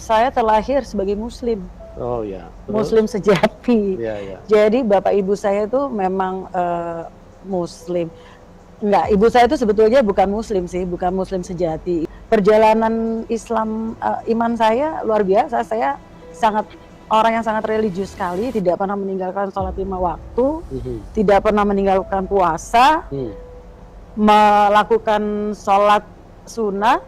Saya terlahir sebagai Muslim, Oh ya, terus? Muslim sejati. Iya, iya. Jadi bapak ibu saya itu memang Muslim. Enggak, ibu saya itu sebetulnya bukan Muslim sih, bukan Muslim sejati. Perjalanan Islam, iman saya luar biasa. Saya sangat orang yang sangat religius sekali, tidak pernah meninggalkan sholat 5 waktu, tidak pernah meninggalkan puasa, melakukan sholat sunnah,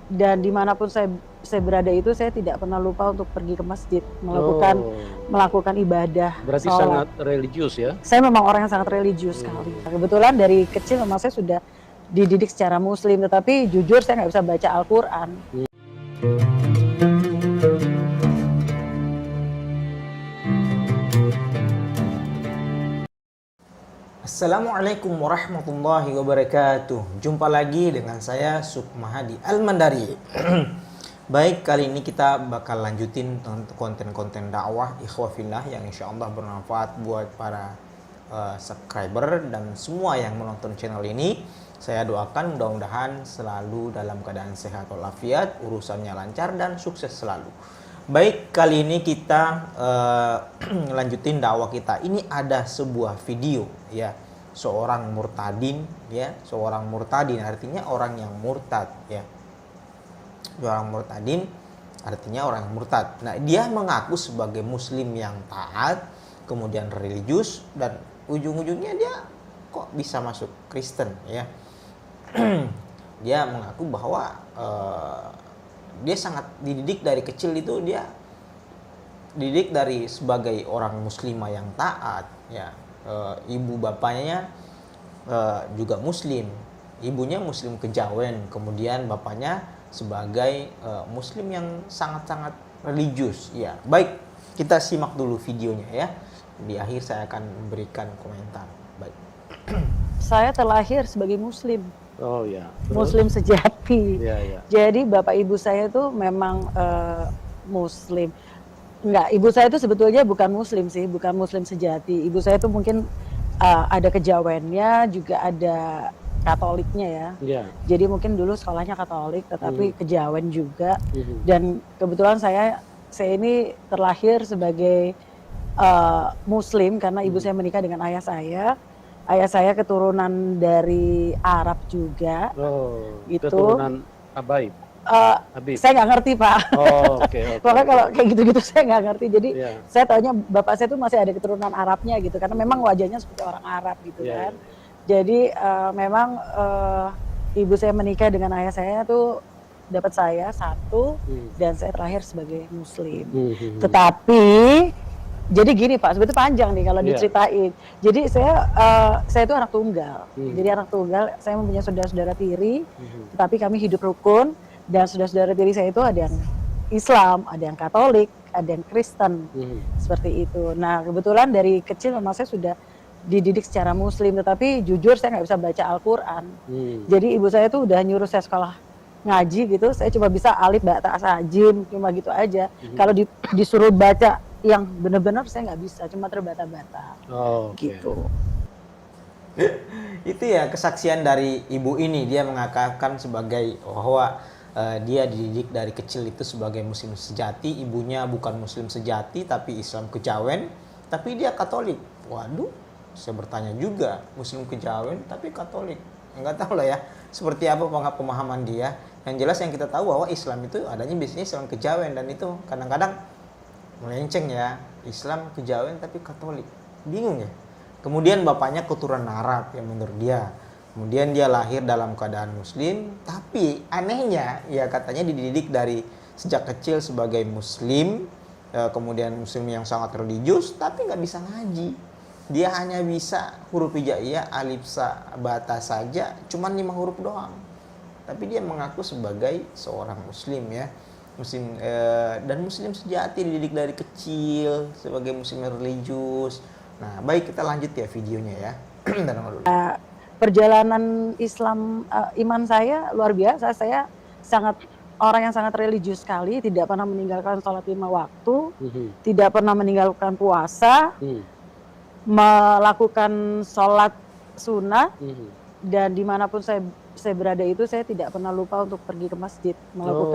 dan dimanapun saya berada itu saya tidak pernah lupa untuk pergi ke masjid melakukan ibadah. Berarti sholat. sangat religius ya? Saya memang orang yang sangat religius sekali. Kebetulan dari kecil memang saya sudah dididik secara Muslim, tetapi jujur saya nggak bisa baca Al-Quran. Assalamualaikum warahmatullahi wabarakatuh. Jumpa lagi dengan saya Sukmahadi Al-Mandari. Baik, kali ini kita bakal lanjutin konten-konten dakwah ikhwafillah yang insya Allah bermanfaat buat para subscriber dan semua yang menonton channel ini. Saya doakan mudah-mudahan selalu dalam keadaan sehat walafiat, urusannya lancar dan sukses selalu. Baik, kali ini kita lanjutin dakwah kita. Ini ada sebuah video ya, seorang murtadin ya, seorang murtadin artinya orang yang murtad ya. Orang murtadin artinya orang yang murtad. Nah, dia mengaku sebagai muslim yang taat, kemudian religius, dan ujung-ujungnya dia kok bisa masuk Kristen ya. Dia mengaku bahwa dia sangat dididik dari kecil itu, dia dididik dari sebagai orang muslimah yang taat ya. Ibu bapaknya juga muslim, ibunya muslim kejawen, kemudian bapaknya sebagai muslim yang sangat-sangat religius ya. Baik, kita simak dulu videonya ya. Di akhir saya akan memberikan komentar. Baik. Saya terlahir sebagai Muslim. Oh ya, terus? Muslim sejati. Iya, iya. Jadi bapak ibu saya itu memang Muslim. Enggak, ibu saya itu sebetulnya bukan Muslim sih, bukan Muslim sejati. Ibu saya itu mungkin ada kejawennya, juga ada Katoliknya ya. Iya. Jadi mungkin dulu sekolahnya Katolik, tetapi kejawen juga. Dan kebetulan saya ini terlahir sebagai Muslim karena ibu saya menikah dengan ayah saya. Ayah saya keturunan dari Arab juga. Oh, gitu. keturunan Abaib. Habib. Saya nggak ngerti, Pak. Oh, oke. Makanya kalau kayak gitu-gitu saya nggak ngerti. Jadi Iya. saya taunya bapak saya tuh masih ada keturunan Arabnya gitu, karena memang wajahnya seperti orang Arab gitu Iya, kan. iya. Jadi memang ibu saya menikah dengan ayah saya tuh dapat saya satu, dan saya terlahir sebagai Muslim. Tetapi jadi gini Pak, sebetulnya panjang nih kalau diceritain. Jadi saya itu anak tunggal. Jadi anak tunggal, saya mempunyai saudara-saudara tiri, tetapi kami hidup rukun, dan saudara-saudara tiri saya itu ada yang Islam, ada yang Katolik, ada yang Kristen, seperti itu. Nah, kebetulan dari kecil memang saya sudah dididik secara Muslim, tetapi jujur saya nggak bisa baca Al-Quran. Jadi ibu saya tuh udah nyuruh saya sekolah ngaji gitu, saya cuma bisa alif, ba, ta, sa, jim, cuma gitu aja. Kalau disuruh baca yang benar-benar saya nggak bisa, cuma terbata-bata. Oh, gitu. Itu ya kesaksian dari ibu ini. Dia mengatakan sebagai bahwa dia dididik dari kecil itu sebagai muslim sejati. Ibunya bukan muslim sejati tapi Islam kejawen, tapi dia Katolik. Waduh, saya bertanya juga, muslim kejawen tapi Katolik. Enggak tahu lah ya seperti apa pemahaman dia. Yang jelas yang kita tahu bahwa Islam itu adanya biasanya Islam kejawen, dan itu kadang-kadang melenceng ya, Islam kejawen tapi Katolik, bingung ya. Kemudian bapaknya keturunan Arab yang menurut dia, kemudian dia lahir dalam keadaan Muslim, tapi anehnya ya katanya dididik dari sejak kecil sebagai Muslim, kemudian Muslim yang sangat religius, tapi nggak bisa ngaji. Dia hanya bisa huruf hijaiyah, alif, sa, bata saja, cuman 5 huruf doang. Tapi dia mengaku sebagai seorang Muslim ya. Muslim dan Muslim sejati, dididik dari kecil sebagai Muslim religius. Nah, baik, kita lanjut ya videonya ya. Perjalanan Islam iman saya luar biasa. Saya orang yang sangat religius sekali, tidak pernah meninggalkan sholat 5 waktu, tidak pernah meninggalkan puasa, melakukan sholat sunnah, dan dimanapun saya berada itu saya tidak pernah lupa untuk pergi ke masjid Oh,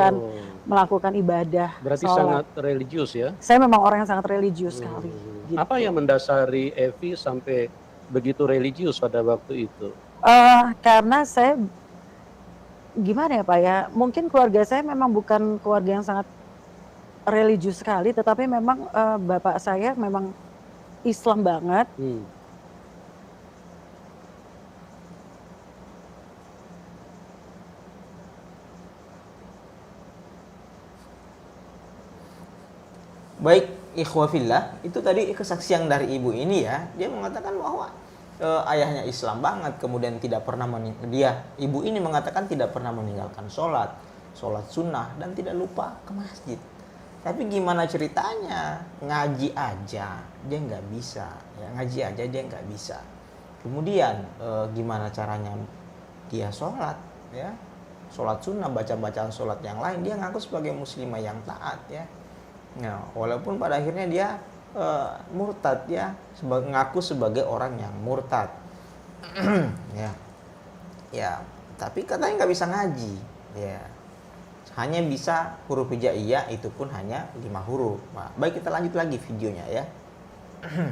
melakukan ibadah berarti sholat. sangat religius ya. Saya memang orang yang sangat religius sekali. Gitu. Apa yang mendasari Evi sampai begitu religius pada waktu itu? Karena saya gimana ya Pak ya, mungkin keluarga saya memang bukan keluarga yang sangat religius sekali, tetapi memang bapak saya memang Islam banget. Baik, ikhwafillah, itu tadi kesaksian dari ibu ini ya. Dia mengatakan bahwa ayahnya Islam banget, kemudian tidak pernah ibu ini mengatakan tidak pernah meninggalkan sholat sunnah dan tidak lupa ke masjid. Tapi gimana ceritanya? Ngaji aja dia nggak bisa, ya ngaji aja dia nggak bisa. Kemudian gimana caranya dia sholat, ya sholat sunnah, baca-bacaan sholat yang lain, dia ngaku sebagai muslimah yang taat ya. Nah, walaupun pada akhirnya dia murtad ya, ngaku sebagai orang yang murtad. ya, tapi katanya nggak bisa ngaji, ya, hanya bisa huruf hijaiyah, itu pun hanya 5 huruf. Nah, baik, kita lanjut lagi videonya ya.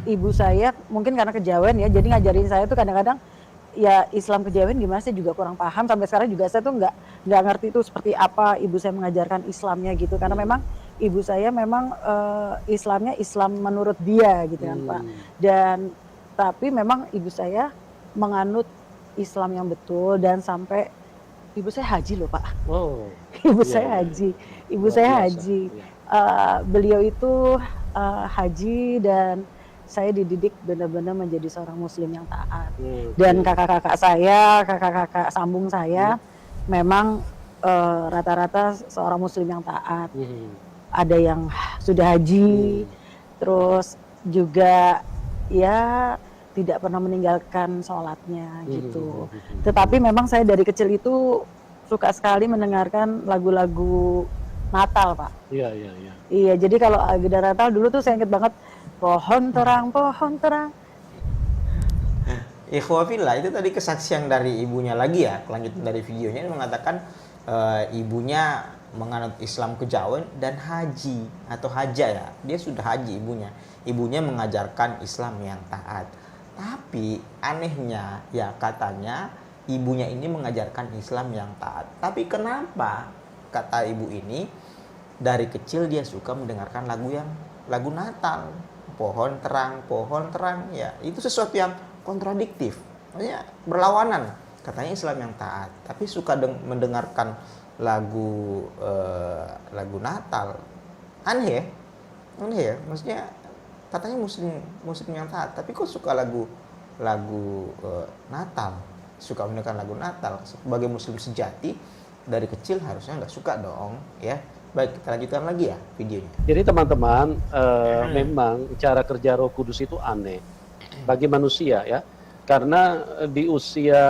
Ibu saya mungkin karena kejawen ya, jadi ngajarin saya tuh kadang-kadang ya Islam kejawen gimana, saya juga kurang paham sampai sekarang juga. Saya tuh nggak ngerti itu seperti apa ibu saya mengajarkan Islamnya gitu, karena memang ibu saya memang Islamnya Islam menurut dia gitu kan Pak. Dan tapi memang ibu saya menganut Islam yang betul, dan sampai ibu saya haji loh Pak. Oh, Ibu iya, saya iya. haji, ibu Luar saya biasa, haji. iya. Beliau itu haji, dan saya dididik benar-benar menjadi seorang muslim yang taat. Dan kakak-kakak saya, kakak-kakak sambung saya memang rata-rata seorang muslim yang taat. Ada yang sudah haji, terus juga ya tidak pernah meninggalkan sholatnya gitu. Tetapi memang saya dari kecil itu suka sekali mendengarkan lagu-lagu Natal Pak. Iya, iya, iya. Iya, jadi kalau agenda Natal dulu tuh saya inget banget, pohon terang, pohon terang. Ikhwafillah, itu tadi kesaksian dari ibunya lagi ya, kelanjutan dari videonya. Dia mengatakan ibunya menganut Islam kejawen dan haji atau haja ya. Dia sudah haji ibunya. Ibunya mengajarkan Islam yang taat. Tapi anehnya ya, katanya ibunya ini mengajarkan Islam yang taat. Tapi kenapa kata ibu ini dari kecil dia suka mendengarkan lagu Natal, pohon terang ya, itu sesuatu yang kontradiktif, maksudnya berlawanan. Katanya Islam yang taat, tapi suka mendengarkan lagu Natal. Aneh ya, maksudnya katanya muslim yang taat, tapi kok suka lagu Natal, suka mendengarkan lagu Natal. Sebagai muslim sejati dari kecil harusnya nggak suka dong ya. Baik, kita lanjutkan lagi ya videonya. Jadi teman-teman, memang cara kerja Roh Kudus itu aneh bagi manusia ya. Karena di usia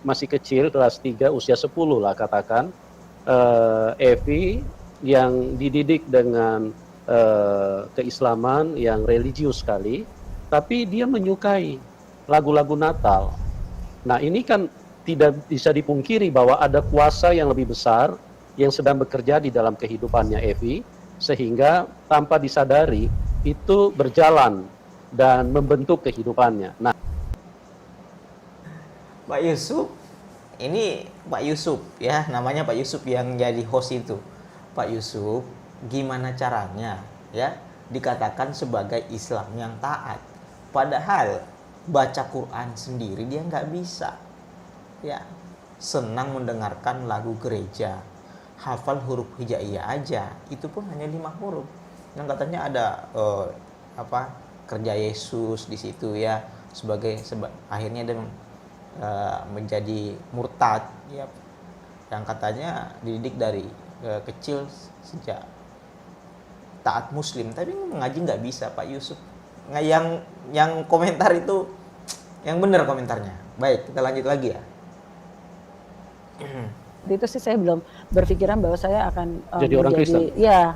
masih kecil, kelas 3, usia 10 lah katakan, Evi yang dididik dengan keislaman yang religius sekali, tapi dia menyukai lagu-lagu Natal. Nah, ini kan tidak bisa dipungkiri bahwa ada kuasa yang lebih besar yang sedang bekerja di dalam kehidupannya Evi, sehingga tanpa disadari itu berjalan dan membentuk kehidupannya. Nah, Pak Yusuf, ini Pak Yusuf ya, namanya Pak Yusuf yang jadi host itu. Pak Yusuf, gimana caranya ya dikatakan sebagai Islam yang taat, padahal baca Quran sendiri dia nggak bisa ya, senang mendengarkan lagu gereja, hafal huruf hijaiyah aja, itu pun hanya 5 huruf. Yang katanya ada kerja Yesus di situ ya, akhirnya dia menjadi murtad ya, yang katanya dididik dari kecil sejak taat muslim, tapi mengaji nggak bisa Pak Yusuf. Nah, yang komentar itu yang benar komentarnya. Baik, kita lanjut lagi ya. Itu sih saya belum berpikiran bahwa saya akan jadi orang Kristen. Ya.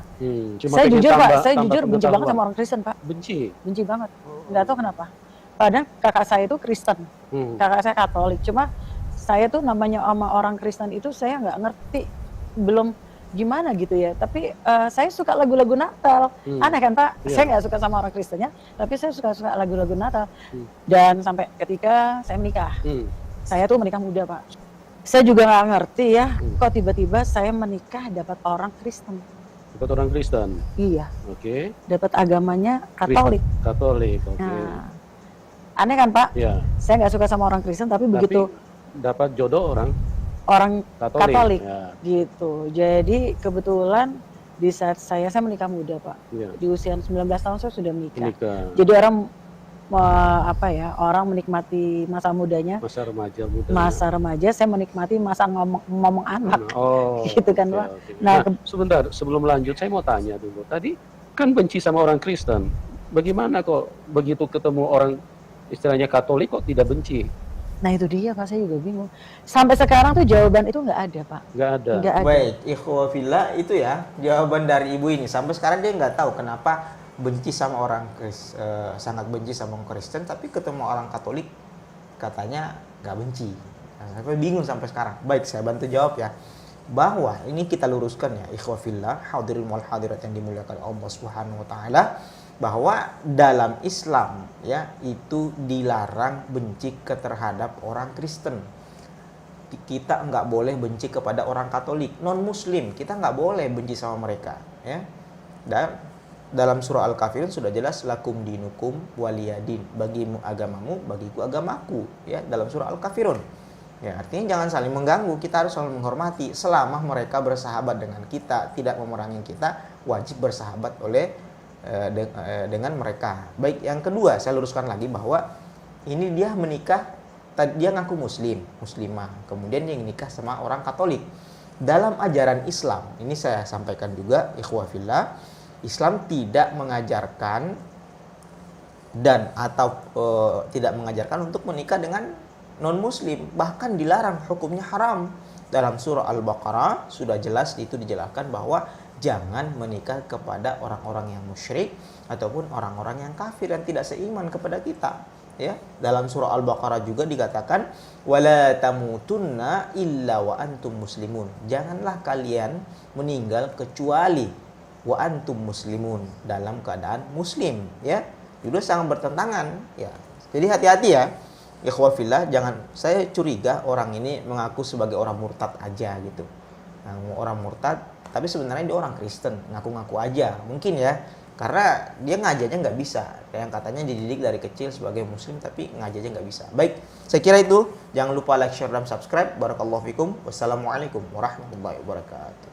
Cuma Saya jujur Pak, saya tambah jujur benci banget pengetahuan. sama orang Kristen Pak. Benci Banget. Nggak tahu kenapa. Padahal kakak saya itu Kristen, kakak saya Katolik. Cuma saya tuh namanya sama orang Kristen itu saya nggak ngerti, belum gimana gitu ya. Tapi saya suka lagu-lagu Natal. Aneh kan Pak? Iya. Saya nggak suka sama orang Kristennya, tapi saya suka lagu-lagu Natal. Dan sampai ketika saya menikah, saya tuh menikah muda Pak. Saya juga nggak ngerti ya, kok tiba-tiba saya menikah dapat orang Kristen. Dapat orang Kristen. Iya, Oke. dapat agamanya Katolik. Katolik. Oke. Nah, aneh kan Pak? Ya. Saya nggak suka sama orang Kristen, tapi begitu dapat jodoh orang orang Katolik, ya. gitu. Jadi kebetulan di saat saya menikah muda Pak. Ya. Di usia 19 tahun saya sudah menikah. Menikah. Jadi orang menikmati masa mudanya, Masa remaja muda. masa remaja, saya menikmati masa ngomong anak. Oh, Gitu kan, oke, Pak. oke. Nah, Nah, sebentar sebelum lanjut saya mau tanya dulu. Tadi kan benci sama orang Kristen. Bagaimana kok begitu ketemu orang istilahnya Katolik kok tidak benci? Nah itu dia Pak, saya juga bingung. Sampai sekarang tuh jawaban itu nggak ada Pak. Nggak ada. Nggak ada. Baik, ikhwafillah itu ya jawaban dari ibu ini. Sampai sekarang dia nggak tahu kenapa benci sama sangat benci sama orang Kristen, tapi ketemu orang Katolik katanya nggak benci. Nah, sampai bingung sampai sekarang. Baik, saya bantu jawab ya. Bahwa ini kita luruskan ya, ikhwafillah, hadirin wal hadirat yang dimuliakan Allah Subhanahu wa taala, bahwa dalam Islam ya itu dilarang benci terhadap orang Kristen. Kita nggak boleh benci kepada orang Katolik, non Muslim kita nggak boleh benci sama mereka ya. Dan dalam surah Al-Kafirun sudah jelas lakum dinukum waliyadin, bagimu agamamu bagiku agamaku ya, dalam surah Al-Kafirun ya. Artinya jangan saling mengganggu, kita harus saling menghormati selama mereka bersahabat dengan kita, tidak memerangi kita, wajib bersahabat dengan mereka. Baik, yang kedua saya luruskan lagi bahwa ini dia menikah, dia ngaku muslimah, kemudian dia menikah sama orang Katolik. Dalam ajaran Islam, ini saya sampaikan juga ikhwafillah, Islam tidak mengajarkan tidak mengajarkan untuk menikah dengan non muslim, bahkan dilarang, hukumnya haram. Dalam surah Al-Baqarah sudah jelas itu dijelaskan bahwa jangan menikah kepada orang-orang yang musyrik ataupun orang-orang yang kafir dan tidak seiman kepada kita ya. Dalam surah Al-Baqarah juga dikatakan wala tamutunna illa wa antum muslimun, janganlah kalian meninggal kecuali wa antum muslimun, dalam keadaan muslim ya. Itu sangat bertentangan ya. Jadi hati-hati ya ikhwafillah, jangan, saya curiga orang ini mengaku sebagai orang murtad aja gitu. Nah, orang murtad tapi sebenarnya dia orang Kristen, ngaku-ngaku aja mungkin ya, karena dia ngajarnya nggak bisa, yang katanya dididik dari kecil sebagai muslim tapi ngajarnya nggak bisa. Baik, saya kira itu. Jangan lupa like, share, dan subscribe. Barakallahu fikum. Wassalamualaikum warahmatullahi wabarakatuh.